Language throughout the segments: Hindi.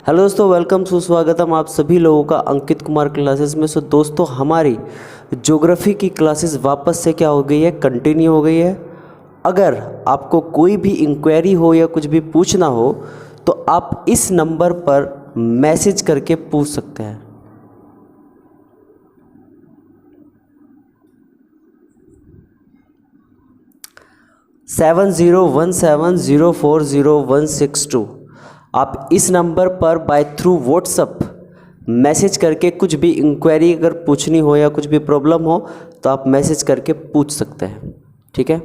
हेलो दोस्तों, वेलकम सुस्वागतम आप सभी लोगों का अंकित कुमार क्लासेस में। सो दोस्तों, हमारी ज्योग्राफी की क्लासेस वापस से क्या हो गई है, कंटिन्यू हो गई है। अगर आपको कोई भी इंक्वायरी हो या कुछ भी पूछना हो तो आप इस नंबर पर मैसेज करके पूछ सकते हैं। सेवन 017040162। आप इस नंबर पर बाय थ्रू व्हाट्सअप मैसेज करके कुछ भी इंक्वायरी अगर पूछनी हो या कुछ भी प्रॉब्लम हो तो आप मैसेज करके पूछ सकते हैं। ठीक है,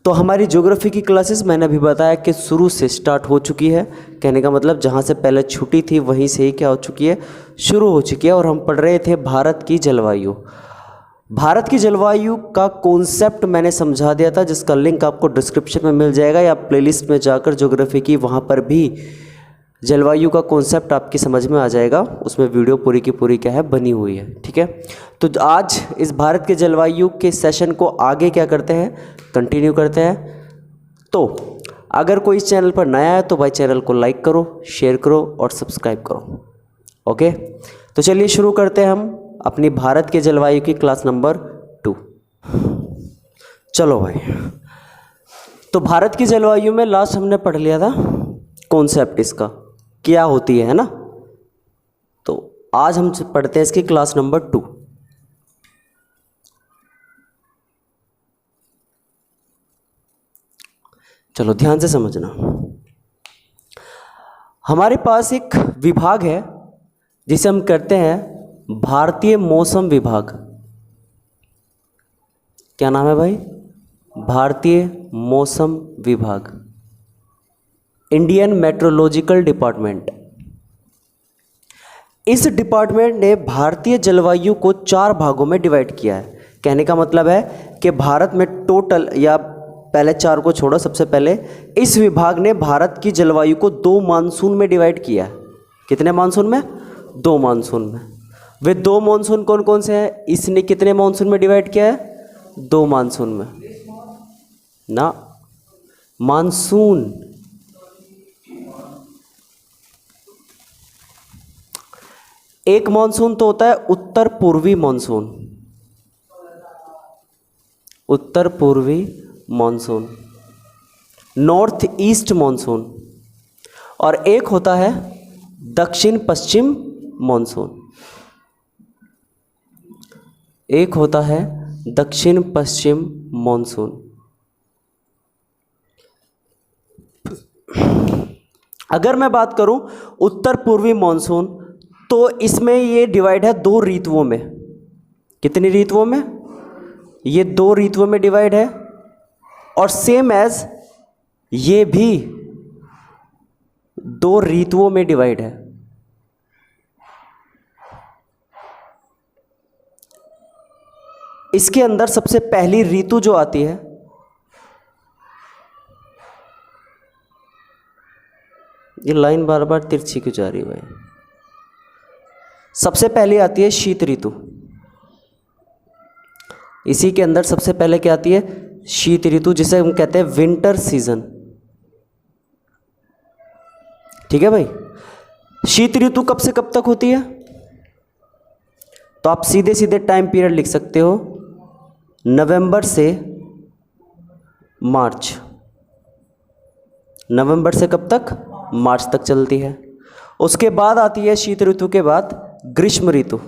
तो हमारी ज्योग्राफी की क्लासेस मैंने अभी बताया कि शुरू से स्टार्ट हो चुकी है। कहने का मतलब जहाँ से पहले छुट्टी थी वहीं से ही क्या हो चुकी है, शुरू हो चुकी है। और हम पढ़ रहे थे भारत की जलवायु। भारत की जलवायु का कॉन्सेप्ट मैंने समझा दिया था, जिसका लिंक आपको डिस्क्रिप्शन में मिल जाएगा या प्लेलिस्ट में जाकर ज्योग्राफी की वहाँ पर भी जलवायु का कॉन्सेप्ट आपकी समझ में आ जाएगा। उसमें वीडियो पूरी की पूरी क्या है, बनी हुई है। ठीक है, तो आज इस भारत के जलवायु के सेशन को आगे क्या करते हैं, कंटिन्यू करते हैं। तो अगर कोई इस चैनल पर नया है तो भाई चैनल को लाइक करो, शेयर करो और सब्सक्राइब करो। ओके, तो चलिए शुरू करते हैं हम अपनी भारत के जलवायु की क्लास नंबर 2। चलो भाई, तो भारत की जलवायु में लास्ट हमने पढ़ लिया था कॉन्सेप्ट इसका क्या होती है ना। तो आज हम पढ़ते हैं इसकी क्लास नंबर 2। चलो ध्यान से समझना। हमारे पास एक विभाग है जिसे हम कहते हैं भारतीय मौसम विभाग। क्या नाम है भाई? भारतीय मौसम विभाग, इंडियन मेट्रोलॉजिकल डिपार्टमेंट। इस डिपार्टमेंट ने भारतीय जलवायु को 4 भागों में डिवाइड किया है। कहने का मतलब है कि भारत में टोटल, या पहले 4 को छोड़ो, सबसे पहले इस विभाग ने भारत की जलवायु को 2 मानसून में डिवाइड किया है। कितने मानसून में? 2 मानसून में। वे 2 मानसून कौन कौन से हैं? इसने कितने मानसून में डिवाइड किया है? 2 मानसून में ना। मानसून एक मानसून तो होता है उत्तर पूर्वी मानसून, उत्तर पूर्वी मानसून, नॉर्थ ईस्ट मानसून, और एक होता है दक्षिण पश्चिम मानसून। एक होता है दक्षिण पश्चिम मानसून। अगर मैं बात करूं उत्तर पूर्वी मानसून, तो इसमें ये डिवाइड है 2 ऋतुओं में। कितनी ऋतुओं में? ये 2 ऋतुओं में डिवाइड है। और सेम एज ये भी 2 ऋतुओं में डिवाइड है। इसके अंदर सबसे पहली ऋतु जो आती है, ये लाइन बार बार तिरछी क्यों जा रही है भाई? सबसे पहले आती है शीत ऋतु। इसी के अंदर सबसे पहले क्या आती है? शीत ऋतु, जिसे हम कहते हैं विंटर सीजन। ठीक है भाई, शीत ऋतु कब से कब तक होती है? तो आप सीधे सीधे टाइम पीरियड लिख सकते हो, नवंबर से मार्च। नवंबर से कब तक? मार्च तक चलती है। उसके बाद आती है शीत ऋतु के बाद ग्रीष्म ऋतु।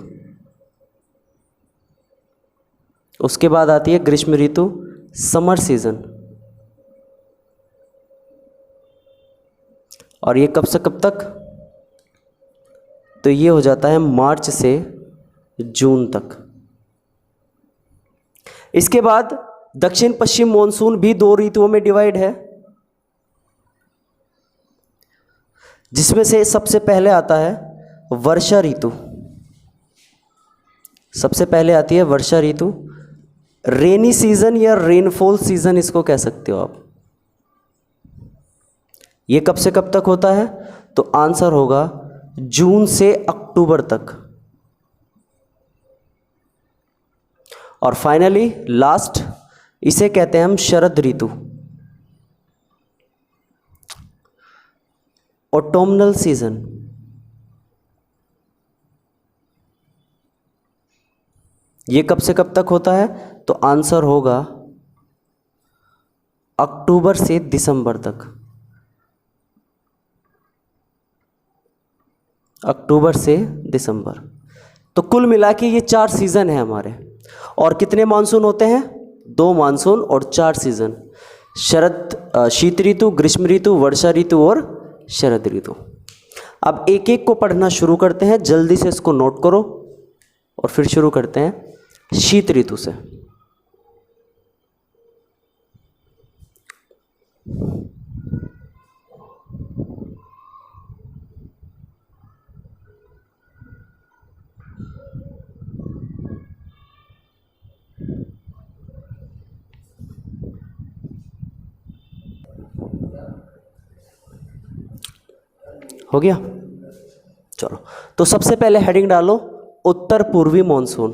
उसके बाद आती है ग्रीष्म ऋतु, समर सीजन। और ये कब से कब तक? तो ये हो जाता है मार्च से जून तक। इसके बाद दक्षिण पश्चिम मानसून भी 2 ऋतुओं में डिवाइड है, जिसमें से सबसे पहले आता है वर्षा ऋतु। सबसे पहले आती है वर्षा ऋतु। रेनी सीजन या रेनफॉल सीजन इसको कह सकते हो आप। ये कब से कब तक होता है? तो आंसर होगा जून से अक्टूबर तक। और फाइनली लास्ट, इसे कहते हैं हम शरद ऋतु। ऑटोमनल सीजन। ये कब से कब तक होता है? तो आंसर होगा अक्टूबर से दिसंबर तक। अक्टूबर से दिसंबर। तो कुल मिला के ये 4 सीज़न है हमारे। और कितने मानसून होते हैं? 2 मानसून और 4 सीज़न। शीत ऋतु, ग्रीष्म ऋतु, वर्षा ऋतु और शरद ऋतु। अब एक एक को पढ़ना शुरू करते हैं, जल्दी से इसको नोट करो और फिर शुरू करते हैं शीत ऋतु से। हो गया? चलो, तो सबसे पहले हेडिंग डालो उत्तर पूर्वी मॉनसून।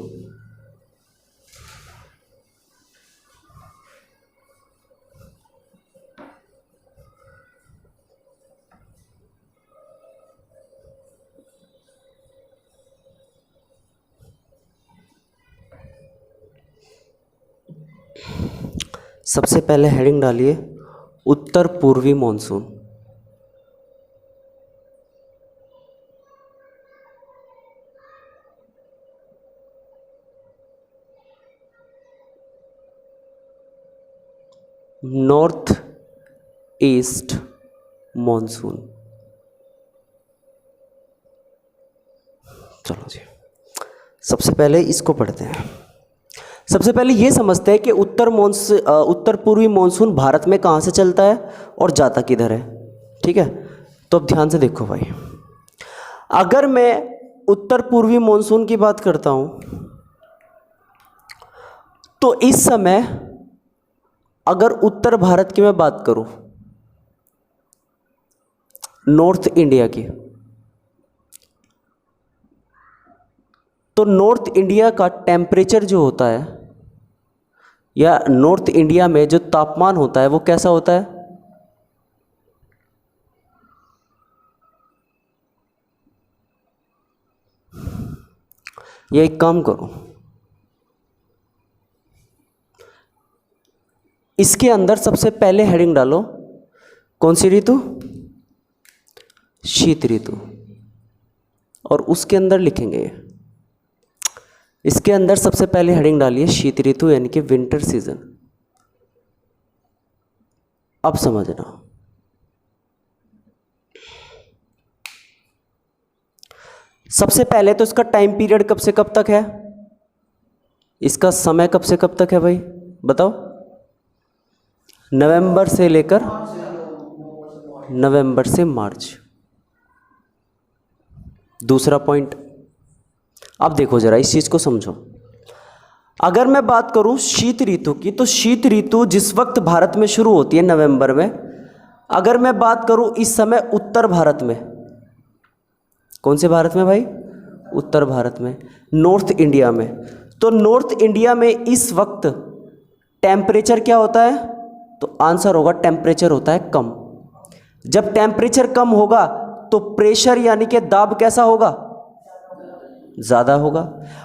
सबसे पहले हेडिंग डालिए उत्तर पूर्वी मॉनसून। North east monsoon. चलो जी, सबसे पहले इसको पढ़ते हैं। सबसे पहले ये समझते हैं कि उत्तर पूर्वी मॉनसून भारत में कहाँ से चलता है और जाता किधर है। ठीक है, तो अब ध्यान से देखो भाई, अगर मैं उत्तर पूर्वी मॉनसून की बात करता हूँ तो इस समय अगर उत्तर भारत की मैं बात करूँ, नॉर्थ इंडिया की, तो नॉर्थ इंडिया का टेम्परेचर जो होता है या नॉर्थ इंडिया में जो तापमान होता है वो कैसा होता है? ये एक काम करो, इसके अंदर सबसे पहले हेडिंग डालो कौन सी ऋतु? शीत ऋतु। और उसके अंदर लिखेंगे, इसके अंदर सबसे पहले हेडिंग डालिए शीत ऋतु यानी कि विंटर सीजन। अब समझना, सबसे पहले तो इसका टाइम पीरियड कब से कब तक है? इसका समय कब से कब तक है भाई बताओ? नवंबर से लेकर नवंबर से मार्च। दूसरा पॉइंट, अब देखो जरा इस चीज़ को समझो। अगर मैं बात करूं शीत ऋतु की, तो शीत ऋतु जिस वक्त भारत में शुरू होती है नवंबर में, अगर मैं बात करूं इस समय उत्तर भारत में, कौन से भारत में भाई? उत्तर भारत में, नॉर्थ इंडिया में। तो नॉर्थ इंडिया में इस वक्त टेम्परेचर क्या होता है? तो आंसर होगा टेम्परेचर होता है कम। जब टेम्परेचर कम होगा तो प्रेशर यानी कि दाब कैसा होगा? ज़्यादा होगा।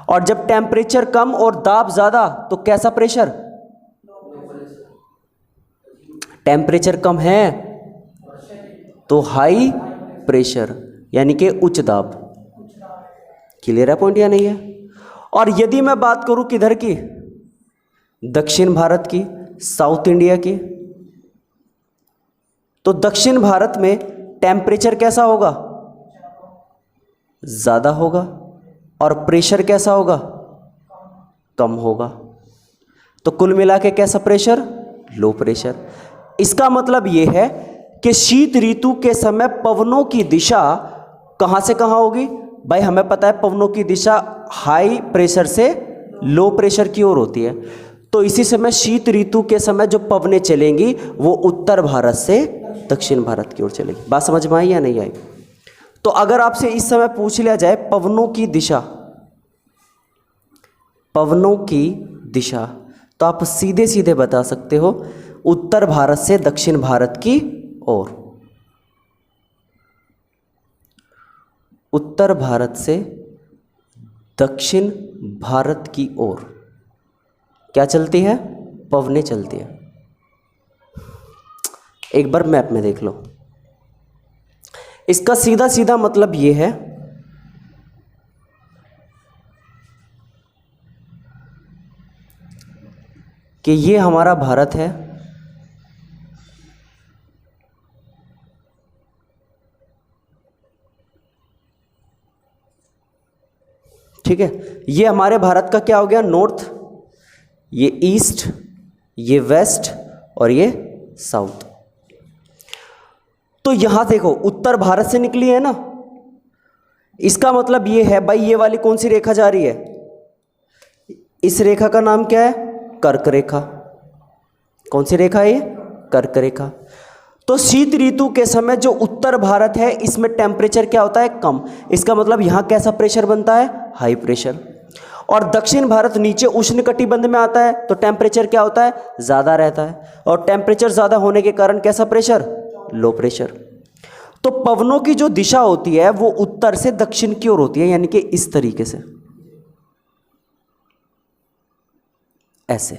और जब टेम्परेचर कम और दाब ज़्यादा तो कैसा प्रेशर? टेम्परेचर कम है तो हाई प्रेशर यानी कि उच्च दाब। क्लियर है पॉइंट या नहीं है? और यदि मैं बात करूं किधर की, दक्षिण भारत की, साउथ इंडिया की, तो दक्षिण भारत में टेम्परेचर कैसा होगा? ज़्यादा होगा। और प्रेशर कैसा होगा? कम होगा। तो कुल मिला के कैसा प्रेशर? Low pressure. इसका मतलब ये है कि शीत ऋतु के समय पवनों की दिशा कहाँ से कहाँ होगी? भाई हमें पता है पवनों की दिशा हाई प्रेशर से लो प्रेशर की ओर होती है। तो इसी समय शीत ऋतु के समय जो पवनें चलेंगी वो उत्तर भारत से दक्षिण भारत की ओर चलेगी। बात समझ में आई या नहीं आई? तो अगर आपसे इस समय पूछ लिया जाए पवनों की दिशा, पवनों की दिशा, तो आप सीधे सीधे बता सकते हो उत्तर भारत से दक्षिण भारत की ओर। उत्तर भारत से दक्षिण भारत की ओर क्या चलती है? पवनें चलती है। एक बार मैप में देख लो। इसका सीधा सीधा मतलब ये है कि ये हमारा भारत है, ठीक है। ये हमारे भारत का क्या हो गया? नॉर्थ, ये ईस्ट, ये वेस्ट और ये साउथ। तो यहां देखो उत्तर भारत से निकली है ना, इसका मतलब ये है भाई ये वाली कौन सी रेखा जा रही है? इस रेखा का नाम क्या है? कर्क रेखा। कौन सी रेखा है ये? कर्क रेखा। तो शीत ऋतु के समय जो उत्तर भारत है इसमें टेम्परेचर क्या होता है? कम। इसका मतलब यहां कैसा प्रेशर बनता है? High pressure. और दक्षिण भारत नीचे उष्ण कटिबंध में आता है तो टेम्परेचर क्या होता है? ज़्यादा रहता है। और टेम्परेचर ज़्यादा होने के कारण कैसा प्रेशर? Low pressure. तो पवनों की जो दिशा होती है वो उत्तर से दक्षिण की ओर होती है, यानी कि इस तरीके से, ऐसे।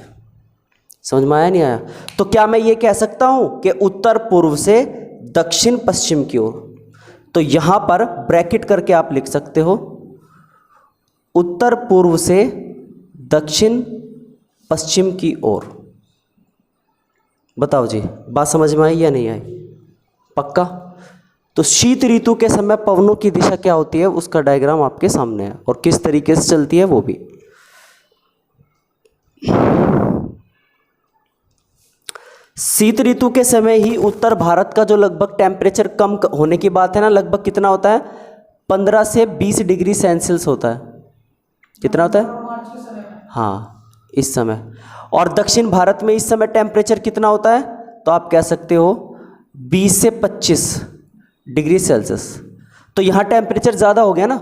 समझ में आया नहीं आया? तो क्या मैं ये कह सकता हूं कि उत्तर पूर्व से दक्षिण पश्चिम की ओर? तो यहां पर ब्रैकेट करके आप लिख सकते हो उत्तर पूर्व से दक्षिण पश्चिम की ओर। बताओ जी, बात समझ में आई या नहीं आई? पक्का? तो शीत ऋतु के समय पवनों की दिशा क्या होती है उसका डायग्राम आपके सामने है, और किस तरीके से चलती है वो भी। शीत ऋतु के समय ही उत्तर भारत का जो लगभग टेम्परेचर कम होने की बात है ना, लगभग कितना होता है? 15 से 20 डिग्री सेल्सियस होता है। कितना होता है? हाँ, इस समय। और दक्षिण भारत में इस समय टेम्परेचर कितना होता है? तो आप कह सकते हो 20 से 25 डिग्री सेल्सियस। तो यहाँ टेम्परेचर ज़्यादा हो गया ना,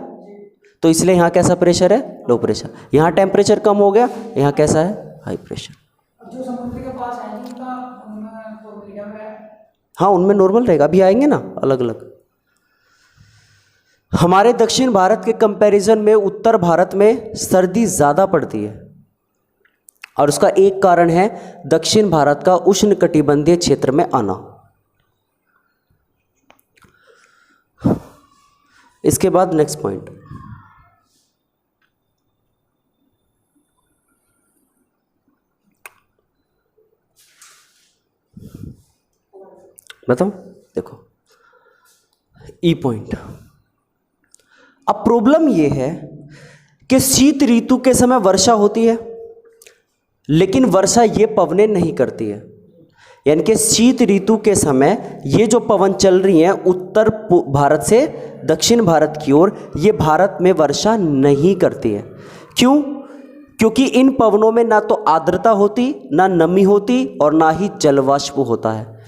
तो इसलिए यहाँ कैसा प्रेशर है? Low pressure. यहाँ टेम्परेचर कम हो गया, यहाँ कैसा है? High pressure. जो समुद्र के पास है उनका हाँ, उनमें नॉर्मल रहेगा। अभी आएंगे ना अलग अलग। हमारे दक्षिण भारत के कंपैरिजन में उत्तर भारत में सर्दी ज़्यादा पड़ती है, और उसका एक कारण है दक्षिण भारत का उष्णकटिबंधीय क्षेत्र में आना। इसके बाद नेक्स्ट पॉइंट, बताओ। देखो ई पॉइंट। अब प्रॉब्लम यह है कि शीत ऋतु के समय वर्षा होती है, लेकिन वर्षा ये पवनें नहीं करती है। यानी कि शीत ऋतु के समय ये जो पवन चल रही हैं उत्तर भारत से दक्षिण भारत की ओर, ये भारत में वर्षा नहीं करती है। क्यों? क्योंकि इन पवनों में ना तो आर्द्रता होती, ना नमी होती, और ना ही जलवाष्प होता है।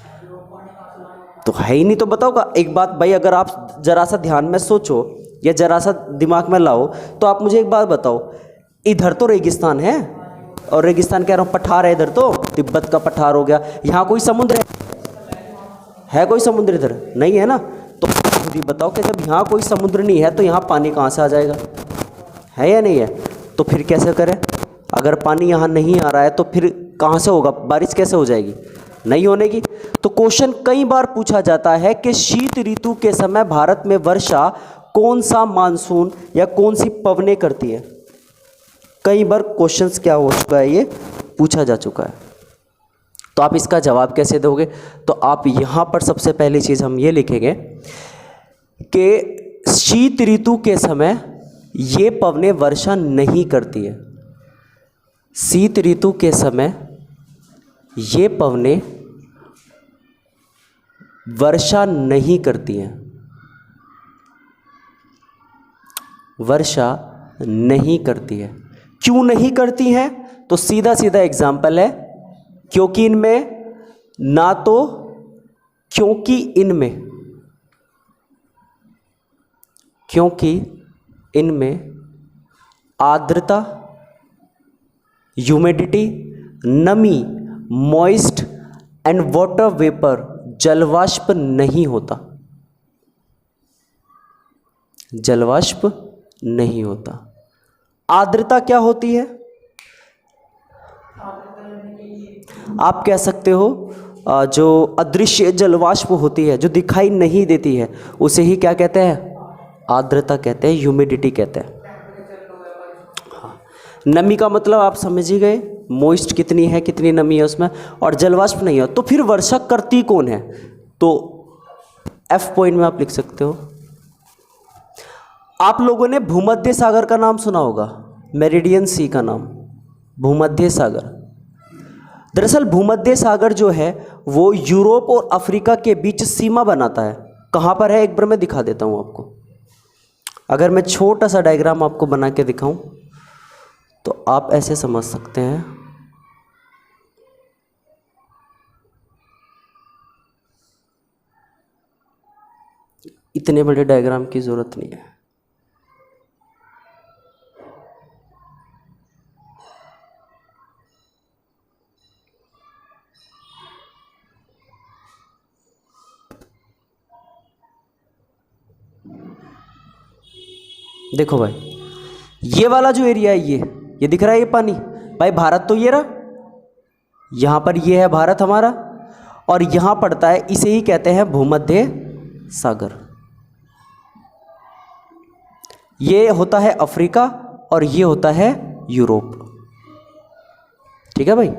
तो है ही नहीं। तो बताओ एक बात भाई, अगर आप जरा सा ध्यान में सोचो या जरा सा दिमाग में लाओ, तो आप मुझे एक बात बताओ, इधर तो रेगिस्तान है, और रेगिस्तान कह रहा हूँ, पठार है इधर, तो तिब्बत का पठार हो गया। यहाँ कोई समुद्र है कोई समुद्र इधर नहीं है ना। तो खुद ही बताओ कि जब यहाँ कोई समुद्र नहीं है तो यहाँ पानी कहाँ से आ जाएगा? है या नहीं है? तो फिर कैसे करें? अगर पानी यहाँ नहीं आ रहा है तो फिर कहाँ से होगा? बारिश कैसे हो जाएगी? नहीं होने की। तो क्वेश्चन कई बार पूछा जाता है कि शीत ऋतु के समय भारत में वर्षा कौन सा मानसून या कौन सी पवनें करती है? कई बार क्वेश्चंस क्या हो चुका है, ये पूछा जा चुका है। तो आप इसका जवाब कैसे दोगे? तो आप यहाँ पर सबसे पहली चीज़ हम ये लिखेंगे कि शीत ऋतु के समय ये पवनें वर्षा नहीं करती है। शीत ऋतु के समय ये पवनें वर्षा नहीं करती हैं, वर्षा नहीं करती है। क्यों नहीं करती हैं? तो सीधा सीधा एग्जाम्पल है, क्योंकि इनमें आर्द्रता, ह्यूमिडिटी, नमी, मॉइस्ट एंड वाटर वेपर, जलवाष्प नहीं होता। जलवाष्प नहीं होता। आर्द्रता क्या होती है? आप कह सकते हो जो अदृश्य जलवाष्प होती है, जो दिखाई नहीं देती है, उसे ही क्या कहते हैं? आर्द्रता कहते हैं, ह्यूमिडिटी कहते हैं। हाँ, नमी का मतलब आप समझ ही गए, मॉइस्ट कितनी है, कितनी नमी है उसमें, और जलवाष्प नहीं है। तो फिर वर्षा करती कौन है? तो एफ पॉइंट में आप लिख सकते हो। आप लोगों ने भूमध्य सागर का नाम सुना होगा, मेरिडियन सी का नाम, भूमध्य सागर। दरअसल भूमध्य सागर जो है वो यूरोप और अफ्रीका के बीच सीमा बनाता है। कहाँ पर है एक बार मैं दिखा देता हूँ आपको। अगर मैं छोटा सा डायग्राम आपको बना के दिखाऊं तो आप ऐसे समझ सकते हैं। इतने बड़े डायग्राम की ज़रूरत नहीं है। देखो भाई, ये वाला जो एरिया है ये दिख रहा है, ये पानी भाई, भारत तो ये रहा, यहाँ पर ये है भारत हमारा, और यहाँ पड़ता है, इसे ही कहते हैं भूमध्य सागर। ये होता है अफ्रीका और ये होता है यूरोप। ठीक है भाई।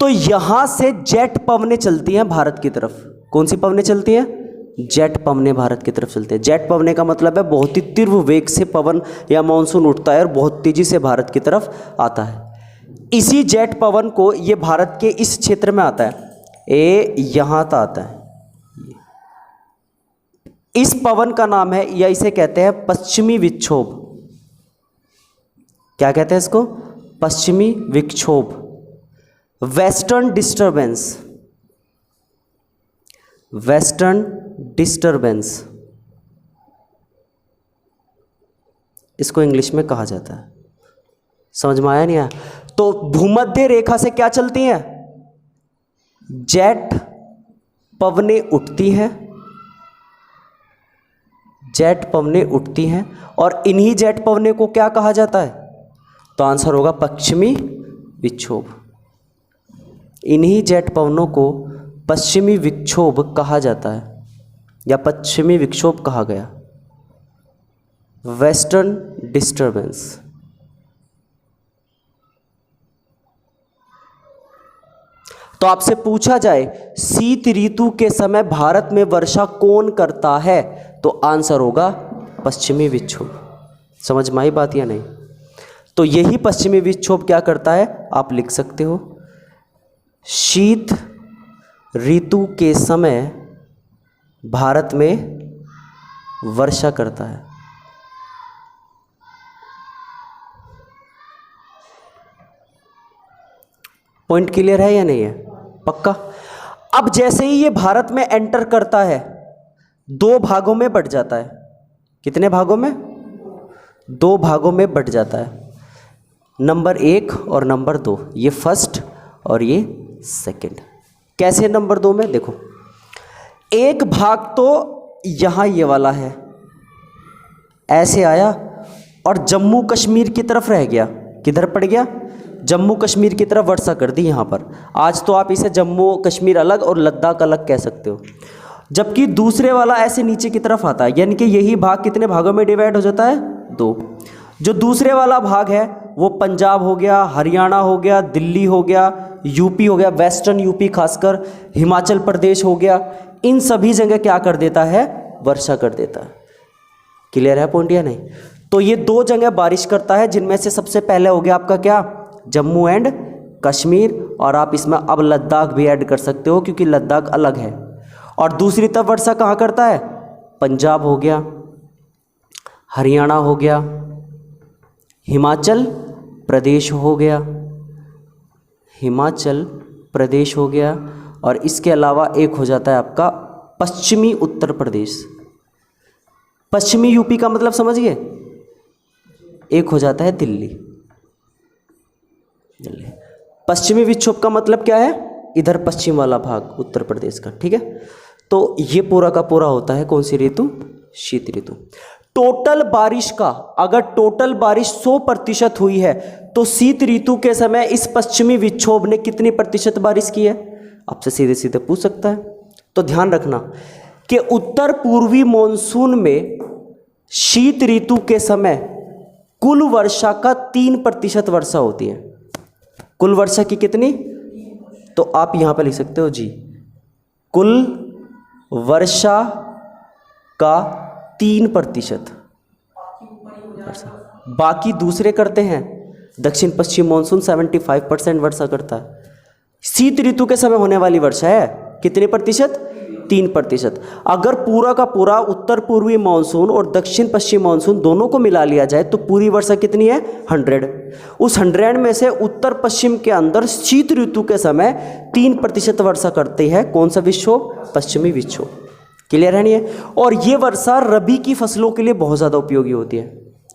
तो यहाँ से जेट पवनें चलती हैं भारत की तरफ। कौन सी पवनें चलती हैं? जेट पवनें भारत की तरफ चलते हैं। जेट पवनें का मतलब है बहुत ही तीव्र वेग से पवन या मानसून उठता है और बहुत तेजी से भारत की तरफ आता है। इसी जेट पवन को ये भारत के इस क्षेत्र में आता है, ये यहाँ तक आता है। इस पवन का नाम है, या इसे कहते हैं पश्चिमी विक्षोभ। क्या कहते हैं इसको? पश्चिमी विक्षोभ, वेस्टर्न डिस्टर्बेंस, वेस्टर्न डिस्टर्बेंस इसको इंग्लिश में कहा जाता है। समझ में आया नहीं आया? तो भूमध्य रेखा से क्या चलती हैं? जेट पवनें उठती हैं, जेट पवनें उठती हैं, और इन्हीं जेट पवनें को क्या कहा जाता है? तो आंसर होगा पश्चिमी विक्षोभ। इन्हीं जेट पवनों को पश्चिमी विक्षोभ कहा जाता है, या पश्चिमी विक्षोभ कहा गया, वेस्टर्न डिस्टर्बेंस। तो आपसे पूछा जाए शीत ऋतु के समय भारत में वर्षा कौन करता है, तो आंसर होगा पश्चिमी विक्षोभ। समझ में आई बात या नहीं? तो यही पश्चिमी विक्षोभ क्या करता है, आप लिख सकते हो, शीत ऋतु के समय भारत में वर्षा करता है। पॉइंट क्लियर है या नहीं है? पक्का? अब जैसे ही ये भारत में एंटर करता है, दो भागों में बट जाता है। कितने भागों में? दो भागों में बट जाता है, नंबर 1 और नंबर 2, ये फर्स्ट और ये सेकंड। कैसे नंबर 2 में? देखो, एक भाग तो यहाँ ये वाला है, ऐसे आया और जम्मू कश्मीर की तरफ रह गया। किधर पड़ गया? जम्मू कश्मीर की तरफ वर्षा कर दी यहाँ पर। आज तो आप इसे जम्मू कश्मीर अलग और लद्दाख अलग कह सकते हो। जबकि दूसरे वाला ऐसे नीचे की तरफ आता है, यानी कि यही भाग कितने भागों में डिवाइड हो जाता है? 2। जो दूसरे वाला भाग है वो पंजाब हो गया, हरियाणा हो गया, दिल्ली हो गया, यूपी हो गया, वेस्टर्न यूपी खासकर, हिमाचल प्रदेश हो गया, इन सभी जगह क्या कर देता है? वर्षा कर देता है। क्लियर है पॉइंट या नहीं? तो ये 2 जगह बारिश करता है, जिनमें से सबसे पहले हो गया आपका क्या? जम्मू एंड कश्मीर, और आप इसमें अब लद्दाख भी ऐड कर सकते हो क्योंकि लद्दाख अलग है। और दूसरी तरफ वर्षा कहाँ करता है? पंजाब हो गया, हरियाणा हो गया, हिमाचल प्रदेश हो गया, हिमाचल प्रदेश हो गया, और इसके अलावा एक हो जाता है आपका पश्चिमी उत्तर प्रदेश। पश्चिमी यूपी का मतलब समझ गए? एक हो जाता है दिल्ली। दिल्ली। पश्चिमी विक्षोभ का मतलब क्या है? इधर पश्चिम वाला भाग उत्तर प्रदेश का। ठीक है, तो ये पूरा का पूरा होता है कौन सी ऋतु? शीत ऋतु। टोटल बारिश का, अगर टोटल बारिश 100% हुई है तो शीत ऋतु के समय इस पश्चिमी विक्षोभ ने कितनी प्रतिशत बारिश की है, आपसे सीधे सीधे पूछ सकता है। तो ध्यान रखना कि उत्तर पूर्वी मॉनसून में शीत ऋतु के समय कुल वर्षा का 3% वर्षा होती है। कुल वर्षा की कितनी, तो आप यहां पर लिख सकते हो जी, कुल वर्षा का 3%। बाकी दूसरे करते हैं, दक्षिण पश्चिम मानसून 75% वर्षा करता है। शीत ऋतु के समय होने वाली वर्षा है कितने प्रतिशत, 3%। अगर पूरा का पूरा उत्तर पूर्वी मानसून और दक्षिण पश्चिम मानसून दोनों को मिला लिया जाए तो पूरी वर्षा कितनी है, 100। उस 100 में से उत्तर पश्चिम के अंदर शीत ऋतु के समय 3% वर्षा करती है कौन सा विक्षोभ, पश्चिमी विक्षोभ। क्लियर है नहीं है। और ये वर्षा रबी की फसलों के लिए बहुत ज़्यादा उपयोगी होती है।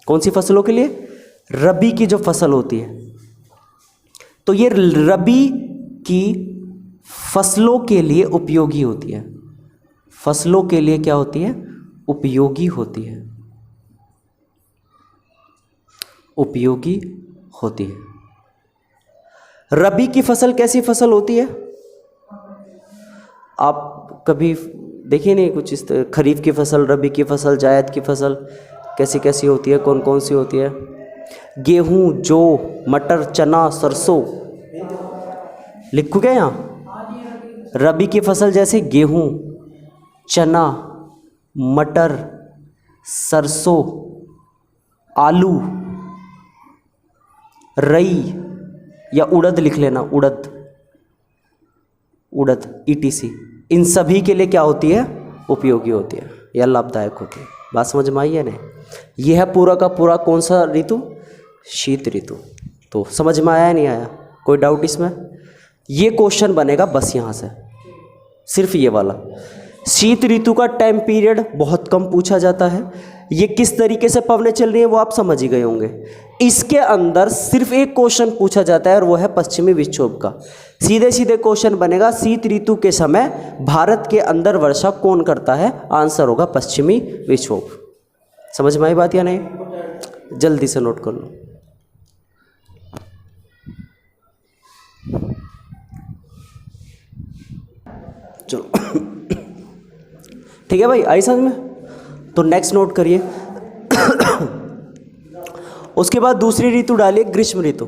कौन सी फसलों के लिए, रबी की जो फसल होती है, तो ये रबी की फसलों के लिए उपयोगी होती है। फसलों के लिए क्या होती है, उपयोगी होती है, उपयोगी होती है। रबी की फसल कैसी फसल होती है, आप कभी देखिए नहीं कुछ इस खरीफ की फसल, रबी की फसल, जायद की फसल कैसी कैसी होती है, कौन कौन सी होती है, गेहूं, जौ, मटर, चना, सरसों, लिखो क्या यहाँ, रबी की फसल जैसे गेहूं, चना, मटर, सरसों, आलू, रई या उड़द लिख लेना, उड़द, उड़द ETC, इन सभी के लिए क्या होती है, उपयोगी होती है या लाभदायक होती है। बात समझ में आई है नहीं। यह है पूरा का पूरा कौन सा ऋतु, शीत ऋतु। तो समझ में आया या नहीं आया, कोई डाउट इसमें। ये क्वेश्चन बनेगा बस यहाँ से, सिर्फ ये वाला। शीत ऋतु का टाइम पीरियड बहुत कम पूछा जाता है। ये किस तरीके से पवनें चल रही हैं वो आप समझ ही गए होंगे। इसके अंदर सिर्फ एक क्वेश्चन पूछा जाता है और वो है पश्चिमी विक्षोभ का। सीधे सीधे क्वेश्चन बनेगा, शीत ऋतु के समय भारत के अंदर वर्षा कौन करता है, आंसर होगा पश्चिमी विक्षोभ। समझ में आई बात या नहीं, जल्दी से नोट कर लो। चलो ठीक है भाई, आई समझ में। तो नेक्स्ट नोट करिए। उसके बाद दूसरी ऋतु डालिए, ग्रीष्म ऋतु।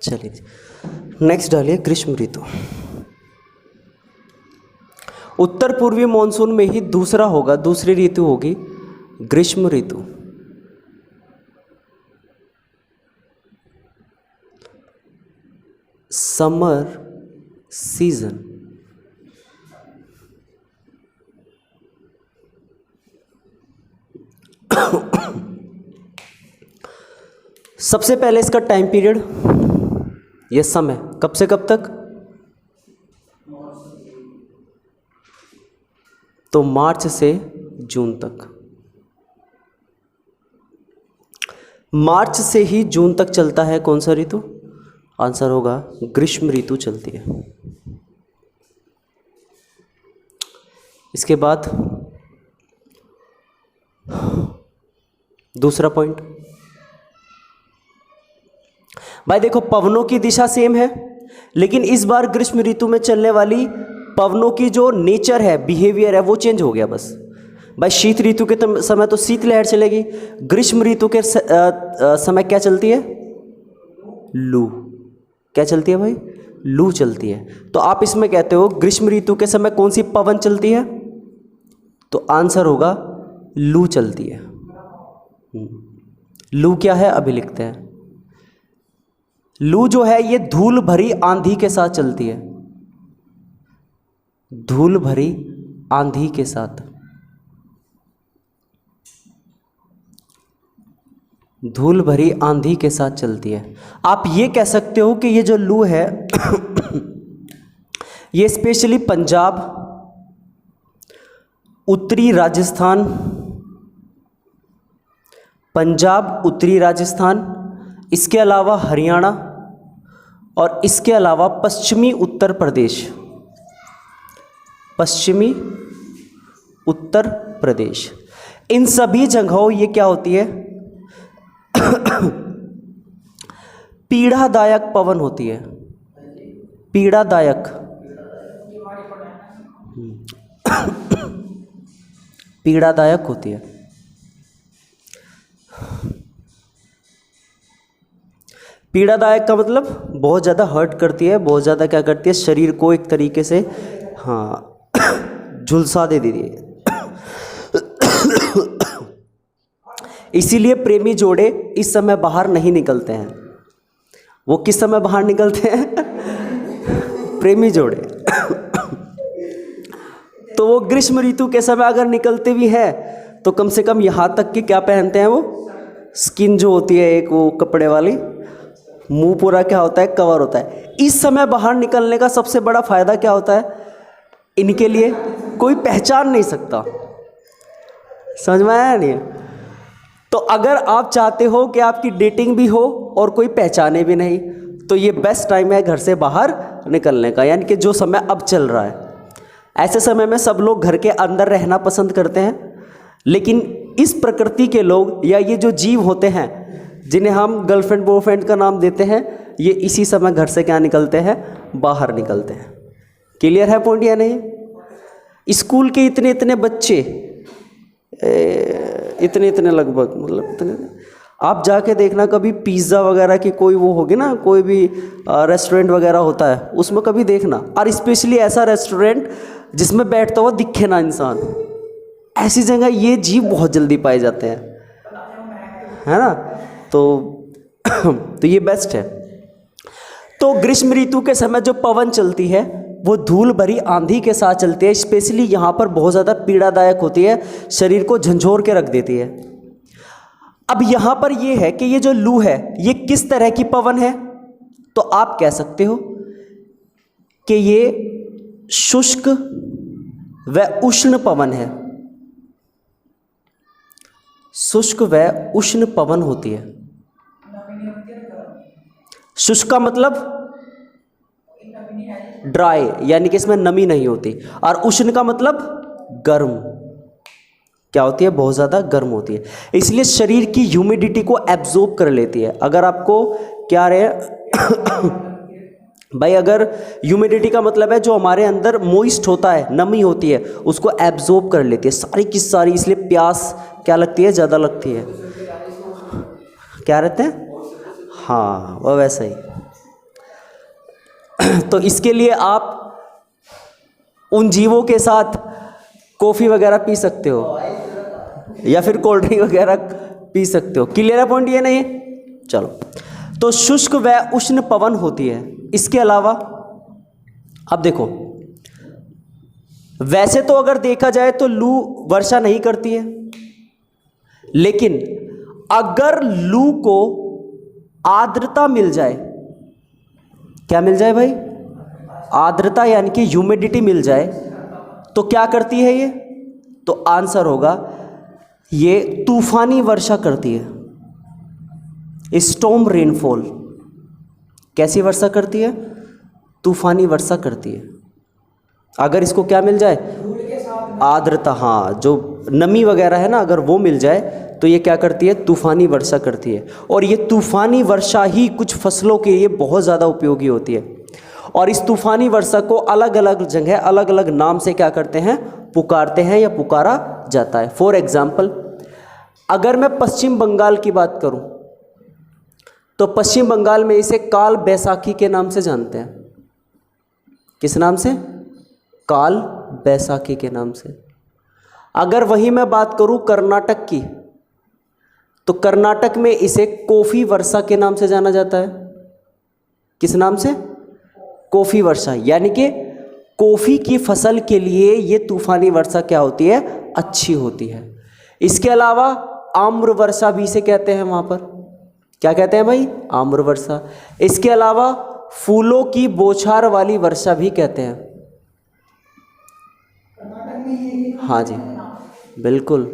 चलिए नेक्स्ट डालिए, ग्रीष्म ऋतु। उत्तर पूर्वी मानसून में ही दूसरा होगा, दूसरी ऋतु होगी ग्रीष्म ऋतु। Summer season. सबसे पहले इसका टाइम पीरियड, यह समय कब से कब तक, तो मार्च से जून तक। मार्च से ही जून तक चलता है कौन सा ऋतु, आंसर होगा ग्रीष्म ऋतु चलती है। इसके बाद दूसरा पॉइंट, भाई देखो पवनों की दिशा सेम है, लेकिन इस बार ग्रीष्म ऋतु में चलने वाली पवनों की जो नेचर है, बिहेवियर है, वो चेंज हो गया बस। भाई शीत ऋतु के समय तो शीतलहर चलेगी, ग्रीष्म ऋतु के समय क्या चलती है, लू। क्या चलती है भाई, लू चलती है। तो आप इसमें कहते हो ग्रीष्म ऋतु के समय कौन सी पवन चलती है, तो आंसर होगा लू चलती है। लू क्या है अभी लिखते हैं। लू जो है ये धूल भरी आंधी के साथ चलती है। धूल भरी आंधी के साथ, धूल भरी आंधी के साथ चलती है। आप ये कह सकते हो कि ये जो लू है ये स्पेशली पंजाब, उत्तरी राजस्थान, पंजाब, उत्तरी राजस्थान, इसके अलावा हरियाणा और इसके अलावा पश्चिमी उत्तर प्रदेश, पश्चिमी उत्तर प्रदेश, इन सभी जगहों ये क्या होती है पीड़ादायक पवन होती है, पीड़ादायक पीड़ादायक होती है। पीड़ादायक का मतलब बहुत ज़्यादा हर्ट करती है, बहुत ज़्यादा क्या करती है, शरीर को एक तरीके से हाँ झुलसा दे देती है। इसीलिए प्रेमी जोड़े इस समय बाहर नहीं निकलते हैं। वो किस समय बाहर निकलते हैं प्रेमी जोड़े तो वो ग्रीष्म ऋतु के समय अगर निकलते भी हैं तो कम से कम यहाँ तक कि क्या पहनते हैं, वो स्किन जो होती है एक वो कपड़े वाली, मुंह पूरा क्या होता है कवर होता है। इस समय बाहर निकलने का सबसे बड़ा फायदा क्या होता है, इनके लिए कोई पहचान नहीं सकता। समझ में आया नहीं? तो अगर आप चाहते हो कि आपकी डेटिंग भी हो और कोई पहचाने भी नहीं, तो ये बेस्ट टाइम है घर से बाहर निकलने का, यानी कि जो समय अब चल रहा है। ऐसे समय में सब लोग घर के अंदर रहना पसंद करते हैं, लेकिन इस प्रकृति के लोग या ये जो जीव होते हैं जिन्हें हम गर्लफ्रेंड बॉयफ्रेंड का नाम देते हैं, ये इसी समय घर से क्या निकलते हैं, बाहर निकलते हैं। क्लियर है पॉइंट या नहीं? स्कूल के इतने इतने बच्चे, इतने इतने लगभग, मतलब इतने, आप जाके देखना कभी पिज़्ज़ा वगैरह की कोई वो होगी ना, कोई भी रेस्टोरेंट वगैरह होता है उसमें कभी देखना, और स्पेशली ऐसा रेस्टोरेंट जिसमें बैठता हुआ दिखे ना इंसान, ऐसी जगह ये जीव बहुत जल्दी पाए जाते हैं, है ना? तो ये बेस्ट है। तो ग्रीष्म ऋतु के समय जो पवन चलती है वो धूल भरी आंधी के साथ चलती है। स्पेशली यहाँ पर बहुत ज़्यादा पीड़ादायक होती है, शरीर को झंझोर के रख देती है। अब यहाँ पर ये है कि ये जो लू है ये किस तरह की पवन है, तो आप कह सकते हो कि ये शुष्क व उष्ण पवन है। शुष्क व उष्ण पवन होती है। शुष्क का मतलब ड्राई, यानी कि इसमें नमी नहीं होती, और उष्ण का मतलब गर्म, क्या होती है, बहुत ज़्यादा गर्म होती है, इसलिए शरीर की ह्यूमिडिटी को एब्जॉर्ब कर लेती है। अगर आपको क्या रहे भाई, अगर ह्यूमिडिटी का मतलब है जो हमारे अंदर मॉइस्ट होता है, नमी होती है, उसको एब्जॉर्ब कर लेती है सारी की सारी, इसलिए प्यास क्या लगती है, ज़्यादा लगती है। क्या रहते हैं, हाँ वो वैसा ही। तो इसके लिए आप उन जीवों के साथ कॉफ़ी वगैरह पी सकते हो या फिर कोल्ड ड्रिंक वगैरह पी सकते हो। क्लियर है पॉइंट ये नहीं? चलो, तो शुष्क व उष्ण पवन होती है। इसके अलावा अब देखो, वैसे तो अगर देखा जाए तो लू वर्षा नहीं करती है, लेकिन अगर लू को आर्द्रता मिल जाए, क्या मिल जाए भाई, आर्द्रता यानी कि ह्यूमिडिटी मिल जाए, तो क्या करती है ये, तो आंसर होगा ये तूफानी वर्षा करती है, स्टॉर्म रेनफॉल। कैसी वर्षा करती है, तूफानी वर्षा करती है। अगर इसको क्या मिल जाए, आर्द्रता, हाँ जो नमी वगैरह है ना, अगर वो मिल जाए तो ये क्या करती है, तूफानी वर्षा करती है। और ये तूफानी वर्षा ही कुछ फसलों के लिए बहुत ज़्यादा उपयोगी होती है, और इस तूफानी वर्षा को अलग अलग जगह अलग अलग नाम से क्या करते हैं, पुकारते हैं या पुकारा जाता है। फॉर एग्जाम्पल, अगर मैं पश्चिम बंगाल की बात करूं तो पश्चिम बंगाल में इसे काल बैसाखी के नाम से जानते हैं। किस नाम से, काल बैसाखी के नाम से। अगर वहीं मैं बात करूं कर्नाटक की, तो कर्नाटक में इसे कॉफ़ी वर्षा के नाम से जाना जाता है। किस नाम से, कॉफ़ी वर्षा, यानी कि कॉफ़ी की फसल के लिए ये तूफ़ानी वर्षा क्या होती है, अच्छी होती है। इसके अलावा आम्र वर्षा भी इसे कहते हैं, वहाँ पर क्या कहते हैं भाई, आम्र वर्षा। इसके अलावा फूलों की बौछार वाली वर्षा भी कहते हैं। हाँ जी बिल्कुल,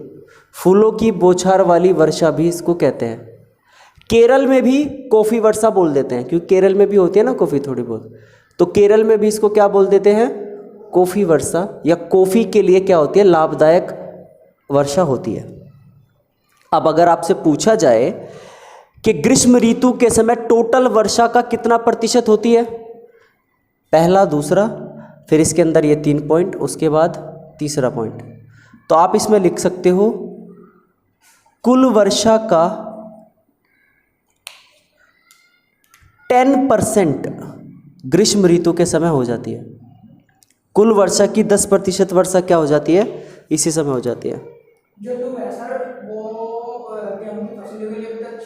फूलों की बौछार वाली वर्षा भी इसको कहते हैं। केरल में भी कॉफ़ी वर्षा बोल देते हैं, क्योंकि केरल में भी होती है ना कॉफ़ी थोड़ी बहुत, तो केरल में भी इसको क्या बोल देते हैं, कॉफ़ी वर्षा, या कॉफ़ी के लिए क्या होती है, लाभदायक वर्षा होती है। अब अगर आपसे पूछा जाए कि ग्रीष्म ऋतु के समय टोटल वर्षा का कितना प्रतिशत होती है, पहला, दूसरा, फिर इसके अंदर ये 3 पॉइंट, उसके बाद तीसरा पॉइंट, तो आप इसमें लिख सकते हो कुल वर्षा का 10% ग्रीष्म ऋतु के समय हो जाती है। कुल वर्षा की 10% वर्षा क्या हो जाती है, इसी समय हो जाती है। जो तुम है सर वो गेहूं की फसलों के लिए मतलब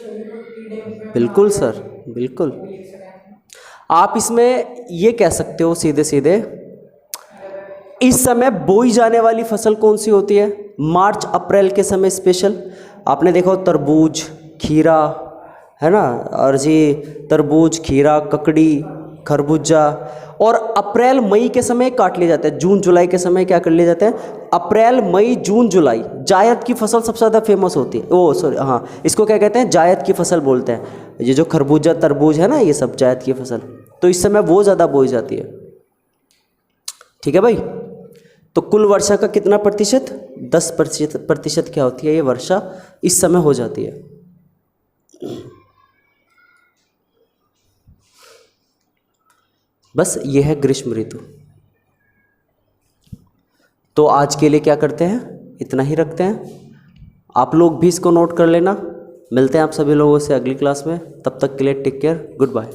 कीड़े बिल्कुल सर, बिल्कुल। आप इसमें ये कह सकते हो सीधे सीधे, इस समय बोई जाने वाली फसल कौन सी होती है, मार्च अप्रैल के समय स्पेशल। आपने देखा हो तरबूज, खीरा, है ना, और जी तरबूज, खीरा, ककड़ी, खरबूजा, और अप्रैल मई के समय काट लिए जाते हैं। जून जुलाई के समय क्या कर लिए जाते हैं, अप्रैल मई जून जुलाई जायद की फसल सबसे ज़्यादा फेमस होती है। ओ सॉरी, हाँ, इसको क्या कहते हैं, जायद की फसल बोलते हैं। ये जो खरबूजा तरबूज है ना, ये सब जायद की फसल, तो इस समय वो ज़्यादा बोई जाती है। ठीक है भाई, तो कुल वर्षा का कितना प्रतिशत, 10% क्या होती है, ये वर्षा इस समय हो जाती है। बस ये है ग्रीष्म ऋतु। तो आज के लिए क्या करते हैं, इतना ही रखते हैं। आप लोग भी इसको नोट कर लेना। मिलते हैं आप सभी लोगों से अगली क्लास में, तब तक के लिए टेक केयर, गुड बाय।